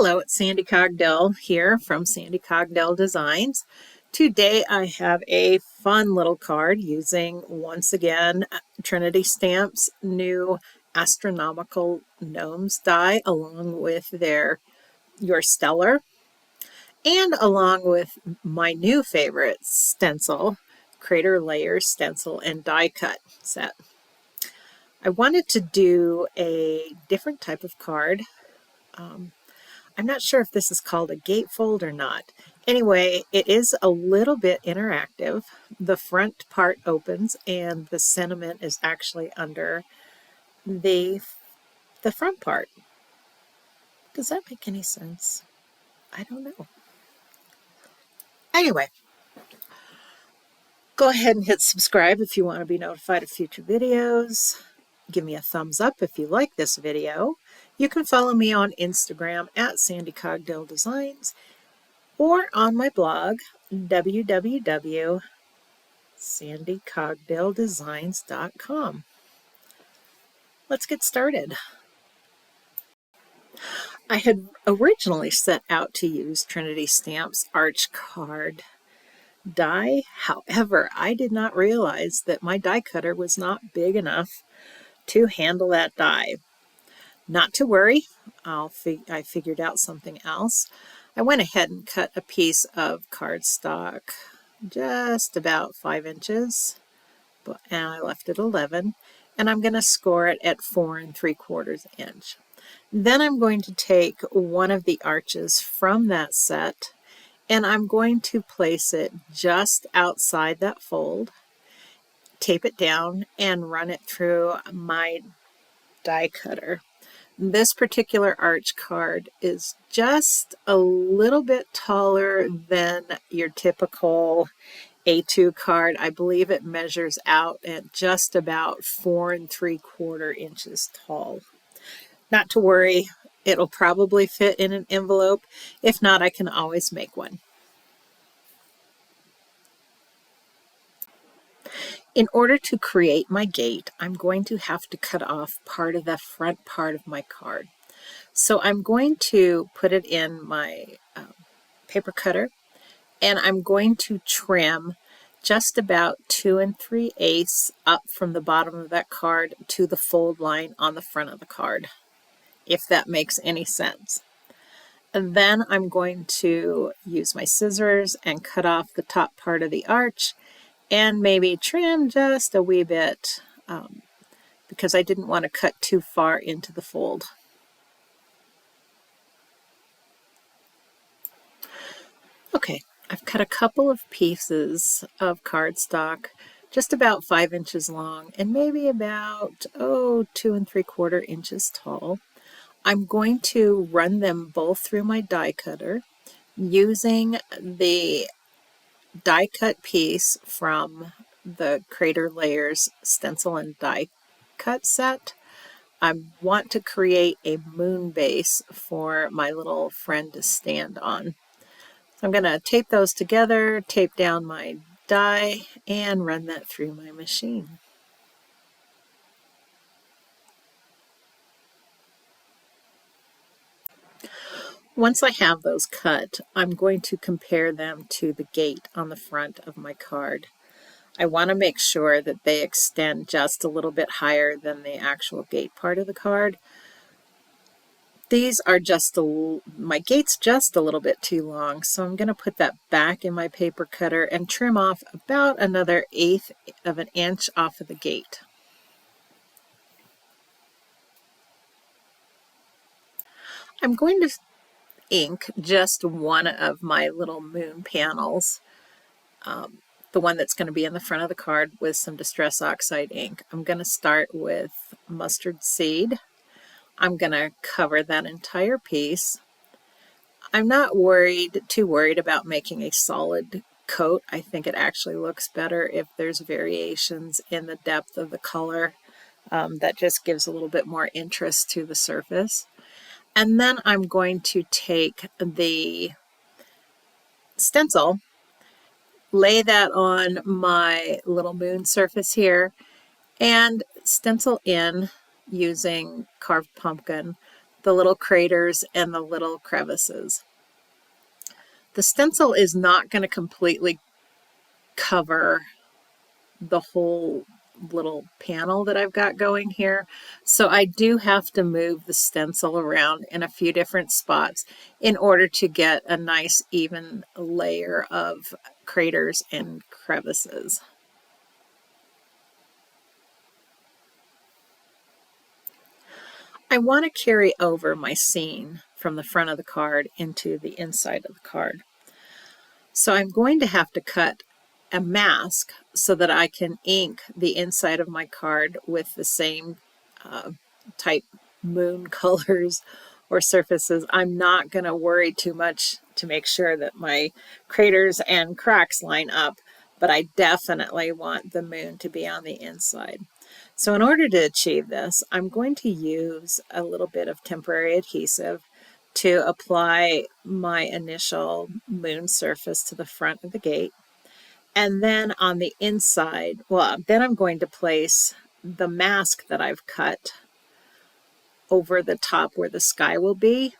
Hello, it's Sandy Cogdell here from Sandy Cogdell Designs. Today I have a fun little card using, once again, Trinity Stamps' new Astronomical Gnomes die, along with Your Stellar, and along with my new favorite stencil, Crater Layers stencil and die cut set. I wanted to do a different type of card. I'm not sure if this is called a gatefold or not. Anyway, it is a little bit interactive. The front part opens and the sentiment is actually under the front part. Does that make any sense? I don't know. Anyway, go ahead and hit subscribe if you want to be notified of future videos. Give me a thumbs up if you like this video. You can follow me on Instagram at Sandy Cogdell Designs, or on my blog, www.sandycogdelldesigns.com. Let's get started. I had originally set out to use Trinity Stamps Arch Card die. However, I did not realize that my die cutter was not big enough to handle that die. Not to worry, I figured out something else. I went ahead and cut a piece of cardstock just about 5 inches, and I left it 11, and I'm going to score it at 4 3/4 inch. Then I'm going to take one of the arches from that set, and I'm going to place it just outside that fold, tape it down, and run it through my die cutter. This particular arch card is just a little bit taller than your typical A2 card. I believe it measures out at just about 4 3/4 inches tall. Not to worry, it'll probably fit in an envelope. If not, I can always make one. In order to create my gate, I'm going to have to cut off part of the front part of my card. So I'm going to put it in my paper cutter, and I'm going to trim just about 2 3/8 up from the bottom of that card to the fold line on the front of the card, if that makes any sense. And then I'm going to use my scissors and cut off the top part of the arch and maybe trim just a wee bit because I didn't want to cut too far into the fold. Okay, I've cut a couple of pieces of cardstock just about 5 inches long and maybe about 2 3/4 inches tall. I'm going to run them both through my die cutter using the die cut piece from the Crater Layers stencil and die cut set. I want to create a moon base for my little friend to stand on. So I'm going to tape those together, tape down my die, and run that through my machine. Once I have those cut, I'm going to compare them to the gate on the front of my card. I want to make sure that they extend just a little bit higher than the actual gate part of the card. These are my gate's just a little bit too long, so I'm going to put that back in my paper cutter and trim off about another 1/8 of an inch off of the gate. I'm going to ink just one of my little moon panels, the one that's going to be in the front of the card, with some Distress Oxide ink. I'm going to start with Mustard Seed. I'm going to cover that entire piece. I'm not too worried about making a solid coat. I think it actually looks better if there's variations in the depth of the color. That just gives a little bit more interest to the surface. And then I'm going to take the stencil, lay that on my little moon surface here, and stencil in using carved pumpkin the little craters and the little crevices. The stencil is not going to completely cover the whole little panel that I've got going here. So I do have to move the stencil around in a few different spots in order to get a nice even layer of craters and crevices. I want to carry over my scene from the front of the card into the inside of the card. So I'm going to have to cut a mask so that I can ink the inside of my card with the same type moon colors or surfaces. I'm not going to worry too much to make sure that my craters and cracks line up, but I definitely want the moon to be on the inside. So in order to achieve this, I'm going to use a little bit of temporary adhesive to apply my initial moon surface to the front of the gate. And then on the inside, then I'm going to place the mask that I've cut over the top where the sky will be,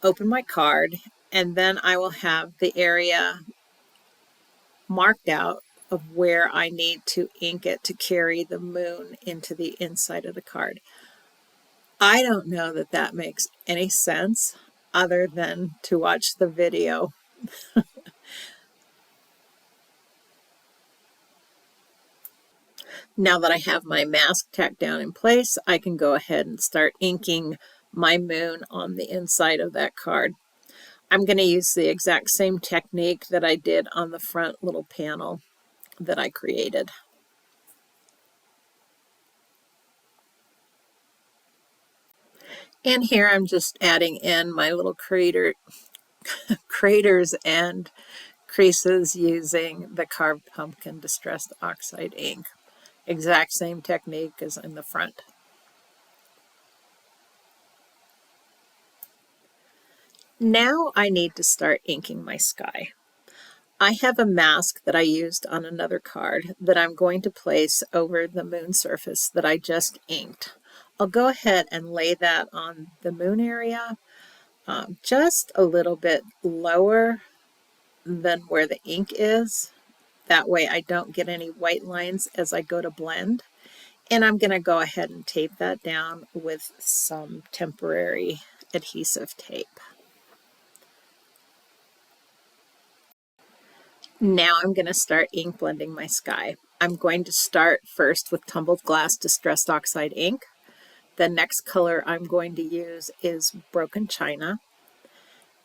open my card, and then I will have the area marked out of where I need to ink it to carry the moon into the inside of the card. I don't know that that makes any sense other than to watch the video. Now that I have my mask tacked down in place, I can go ahead and start inking my moon on the inside of that card. I'm going to use the exact same technique that I did on the front little panel that I created. And here I'm just adding in my little craters and creases using the Carved Pumpkin Distressed Oxide ink. Exact same technique as in the front. Now I need to start inking my sky. I have a mask that I used on another card that I'm going to place over the moon surface that I just inked. I'll go ahead and lay that on the moon area just a little bit lower than where the ink is. That way I don't get any white lines as I go to blend. And I'm going to go ahead and tape that down with some temporary adhesive tape. Now I'm going to start ink blending my sky. I'm going to start first with Tumbled Glass Distressed Oxide ink. The next color I'm going to use is Broken China.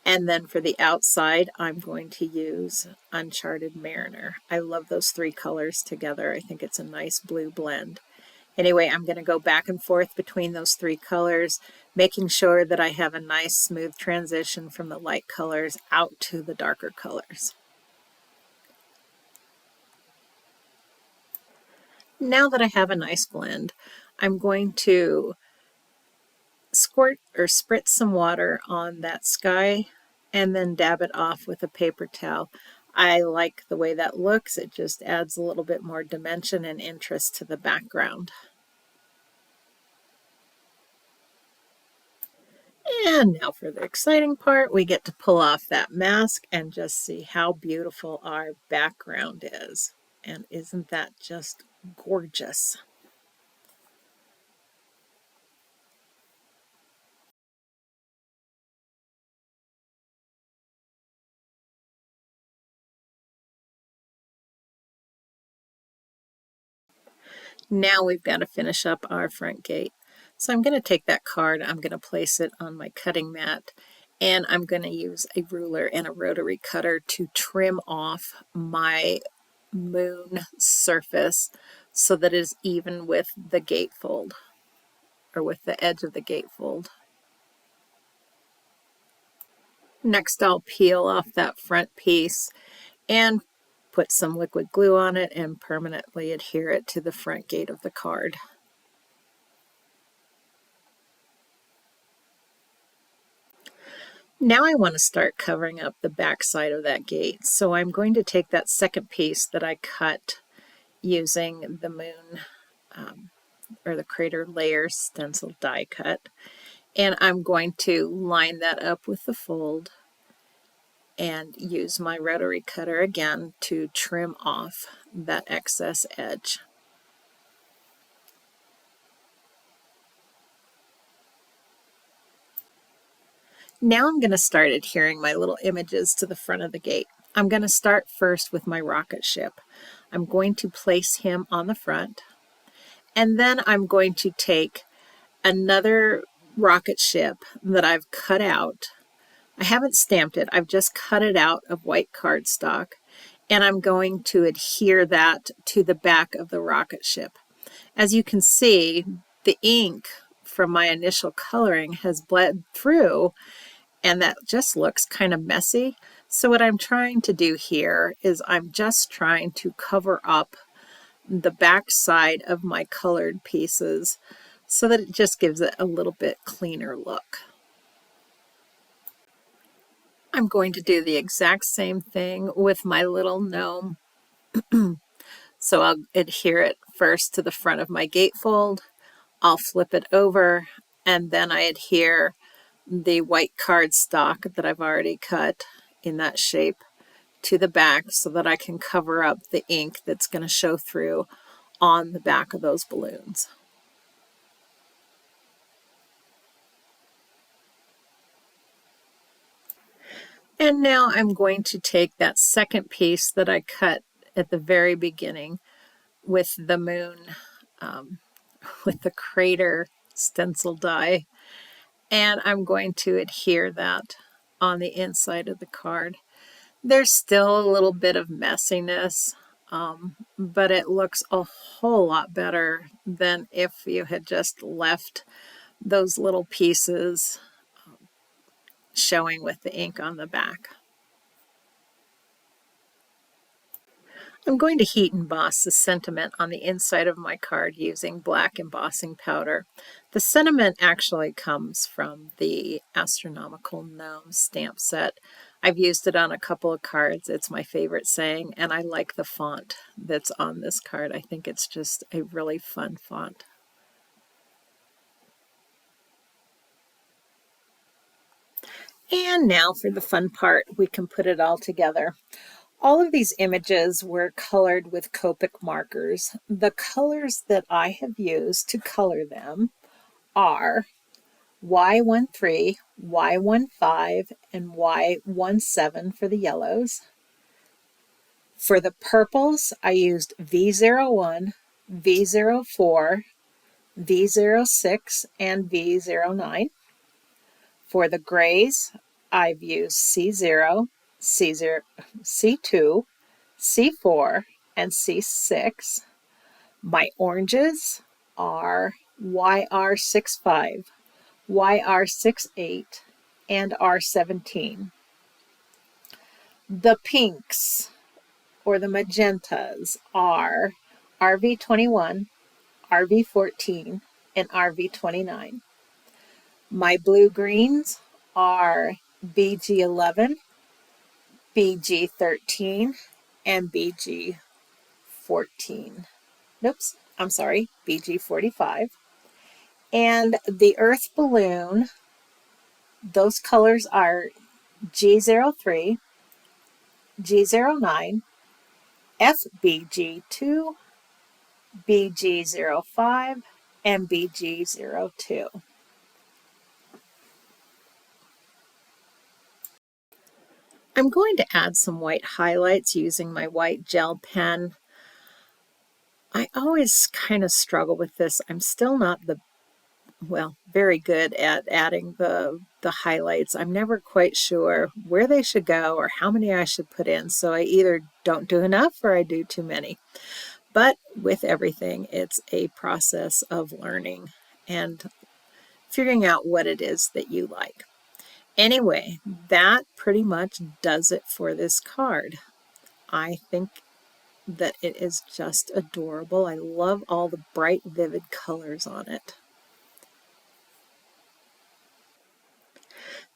And then for the outside, I'm going to use Uncharted Mariner. I love those three colors together. I think it's a nice blue blend. Anyway, I'm going to go back and forth between those three colors, making sure that I have a nice smooth transition from the light colors out to the darker colors. Now that I have a nice blend, I'm going to squirt or spritz some water on that sky and then dab it off with a paper towel. I like the way that looks. It just adds a little bit more dimension and interest to the background. And now for the exciting part, we get to pull off that mask and just see how beautiful our background is. And isn't that just gorgeous? Now we've got to finish up our front gate. So I'm going to take that card, I'm going to place it on my cutting mat, and I'm going to use a ruler and a rotary cutter to trim off my moon surface so that it is even with the gatefold, or with the edge of the gatefold. Next, I'll peel off that front piece and put some liquid glue on it and permanently adhere it to the front gate of the card. Now I want to start covering up the back side of that gate. So I'm going to take that second piece that I cut using the moon or the crater layer stencil die cut. And I'm going to line that up with the fold and use my rotary cutter again to trim off that excess edge. Now I'm going to start adhering my little images to the front of the gate. I'm going to start first with my rocket ship. I'm going to place him on the front, and then I'm going to take another rocket ship that I've cut out. I haven't stamped it, I've just cut it out of white cardstock, and I'm going to adhere that to the back of the rocket ship. As you can see, the ink from my initial coloring has bled through, and that just looks kind of messy. So what I'm trying to do here is I'm just trying to cover up the back side of my colored pieces so that it just gives it a little bit cleaner look. I'm going to do the exact same thing with my little gnome. So I'll adhere it first to the front of my gatefold. I'll flip it over, and then I adhere the white cardstock that I've already cut in that shape to the back so that I can cover up the ink that's going to show through on the back of those balloons. And now I'm going to take that second piece that I cut at the very beginning with the moon, with the crater stencil die, and I'm going to adhere that on the inside of the card. There's still a little bit of messiness, but it looks a whole lot better than if you had just left those little pieces showing with the ink on the back. I'm going to heat emboss the sentiment on the inside of my card using black embossing powder. The sentiment actually comes from the Astronomical Gnomes stamp set. I've used it on a couple of cards. It's my favorite saying, and I like the font that's on this card. I think it's just a really fun font. And now for the fun part, we can put it all together. All of these images were colored with Copic markers. The colors that I have used to color them are Y13, Y15, and Y17 for the yellows. For the purples, I used V01, V04, V06, and V09. For the grays, I've used C0, C0, C2, C4, and C6. My oranges are YR65, YR68, and R17. The pinks, or the magentas, are RV21, RV14, and RV29. My blue-greens are BG11, BG13, and BG14. Oops, I'm sorry, BG45. And the earth balloon, those colors are G03, G09, FBG2, BG05, and BG02. I'm going to add some white highlights using my white gel pen. I always kind of struggle with this. I'm still not very good at adding the highlights. I'm never quite sure where they should go or how many I should put in. So I either don't do enough or I do too many. But with everything, it's a process of learning and figuring out what it is that you like. Anyway, that pretty much does it for this card. I think that it is just adorable. I love all the bright, vivid colors on it.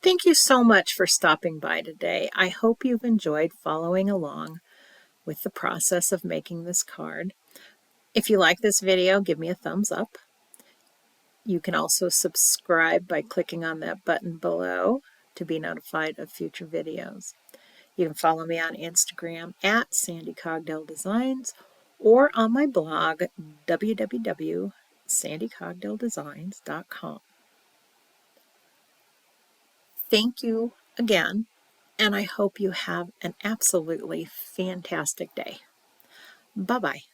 Thank you so much for stopping by today. I hope you've enjoyed following along with the process of making this card. If you like this video, give me a thumbs up. You can also subscribe by clicking on that button below to be notified of future videos. You can follow me on Instagram at Sandy Cogdell Designs or on my blog www.sandycogdelldesigns.com. Thank you again, and I hope you have an absolutely fantastic day. Bye-bye.